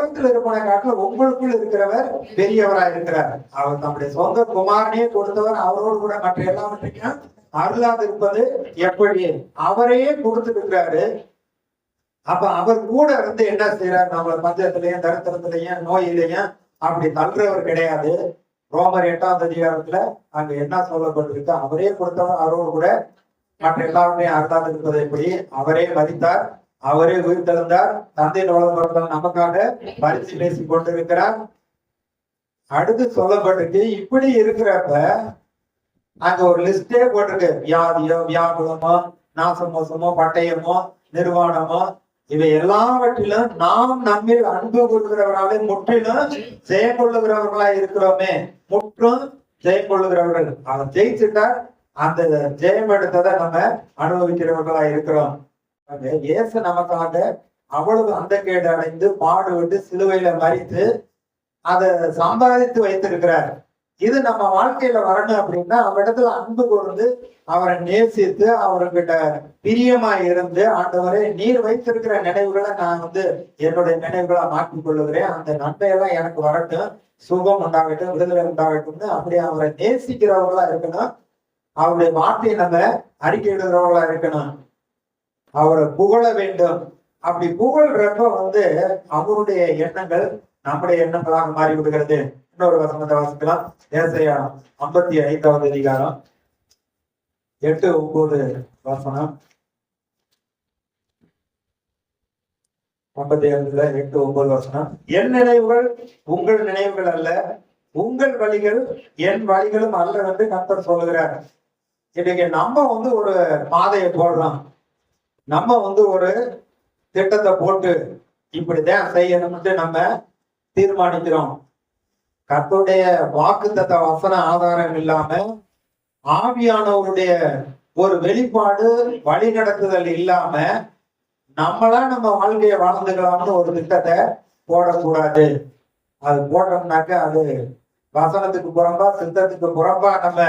உலகத்தில் இருப்பவனை காட்டிலும் உங்களுக்குள் இருக்கிறவர் பெரியவரா இருக்கிறார். அவர் நம்முடைய சொந்த குமாரனையே கொடுத்தவர், அவரோடு கூட மற்ற எல்லாவற்றையும் அருளாது இருப்பது எப்படி? அவரையே கொடுத்துருக்கிறாரு. அப்ப அவர் கூட இருந்து என்ன செய்யறாரு? நம்மள பஞ்சத்திலையும் தரித்திரத்திலையும் நோயிலையும் அப்படி தள்ளுறவர் கிடையாது. ரோமர் 8ஆம் அதிகாரத்துல அங்க என்ன சொல்லப்பட்டிருக்கு? அவரே கொடுத்தவர், அவரோடு கூட மற்ற எல்லாருமே அருளாது இருப்பது எப்படி? அவரே மரித்தார், அவரே உயிர்த்தெழுந்தார், தந்தையின் வலதுபுறத்தில் நமக்காக பரிசு பேசிக் கொண்டிருக்கிறார். அடுத்து சொல்லப்பட்டிருக்கு, இப்படி இருக்கிறப்ப அங்க ஒரு லிஸ்டே போட்டிருக்கு. வியாதியோ, வியாகுலமோ, நாசமோசமோ, பட்டயமோ, நிர்வாணமோ, இவை எல்லாவற்றிலும் நாம் நம்மில் அன்பு கொள்கிறவர்களாலே முற்றிலும் ஜெயம் கொள்ளுகிறவர்களா இருக்கிறோமே. முற்றும் ஜெயம் கொள்ளுகிறவர்கள். அவன் ஜெயிச்சுட்டார், அந்த ஜெயம் எடுத்ததை நம்ம அனுபவிக்கிறவர்களா இருக்கிறோம். இயேசு நமக்காக அவ்வளவு அந்த கேடு அடைந்து பாடுபட்டு சிலுவையில மறித்து அதை சம்பாதித்து வைத்திருக்கிறார். இது நம்ம வாழ்க்கையில வரணும் அப்படின்னா அவரிடத்துல அன்பு கூர்ந்து அவரை நேசித்து அவர்கிட்ட பிரியமா இருந்து, ஆண்டவரே நீர் வைத்திருக்கிற நினைவுகளை நான் என்னுடைய நினைவுகளா மாற்றிக் கொள்ளுகிறேன், அந்த நன்மையெல்லாம் எனக்கு வரட்டும், சுகம் உண்டாகட்டும், விடுதலை உண்டாகட்டும்னு அப்படி அவரை நேசிக்கிறவர்களா இருக்கணும். அவருடைய வார்த்தையை நம்ம அறிக்கையிடுகிறவர்களா இருக்கணும். அவரை புகழ வேண்டும். அப்படி புகழ்றப்ப அவருடைய எண்ணங்கள் நம்முடைய எண்ணங்களாக மாறி விடுகிறது. இன்னொரு வசனத்தை வாசிக்கலாம். ஏசாயா 55ஆவது அதிகாரம் 8-9 வசனம். 57 8-9 வசனம். என் நினைவுகள் உங்கள் நினைவுகள் அல்ல, உங்கள் வழிகள் என் வழிகளும் அல்ல என்று கர்த்தர் சொல்லுகிறார். இன்னைக்கு நம்ம ஒரு பாதையை போடுறோம், நம்ம ஒரு திட்டத்தை போட்டு இப்படிதான் செய்யணும்னு நம்ம தீர்மானிக்கிறோம். கர்த்தருடைய வாக்குத்தத்த வசன ஆதாரம் இல்லாம, ஆவியானவருடைய ஒரு வெளிப்பாடு வழி நடத்துதல் இல்லாம நம்மளா நம்ம வாழ்க்கையை வாழ்ந்துக்கலாம்னு ஒரு திட்டத்தை போடக்கூடாது. அது போட்டோம்னாக்க அது வசனத்துக்கு புறம்பா, சித்தத்துக்கு புறம்பா நம்ம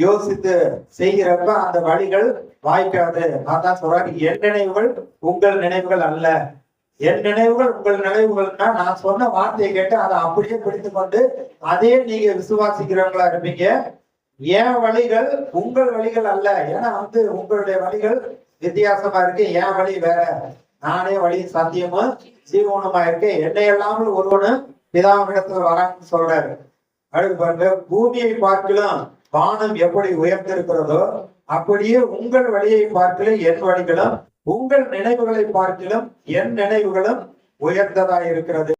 யோசித்து செய்கிறப்ப அந்த வழிகள் வாய்க்காது. அதான் சொல்றாரு, என் நினைவுகள் உங்கள் நினைவுகள் அல்ல. என் நினைவுகள் உங்கள் நினைவுகள்னா நான் சொன்ன வார்த்தையை கேட்டு அதை அப்படியே பிடித்து கொண்டு அதே நீங்க விசுவாசிக்கிறவங்களா இருப்பீங்க. என் வழிகள் உங்கள் வழிகள் அல்ல. ஏன்னா உங்களுடைய வழிகள் வித்தியாசமா இருக்கு, என் வழி வேற. நானே வழி சத்தியமும் ஜீவனுமா இருக்கேன், என்னை இல்லாமல் ஒருவனும் பிதாவிடத்துல வரான்னு சொல்றாரு. அடுத்து பாருங்க, பூமியை பார்க்கலாம் வானம் எப்படி உயர்ந்திருக்கிறதோ அப்படியே உங்கள் வழியை பார்க்கல என் வழிகளும், உங்கள் நினைவுகளை பார்க்கலும் என் நினைவுகளும் உயர்ந்ததா இருக்கிறது.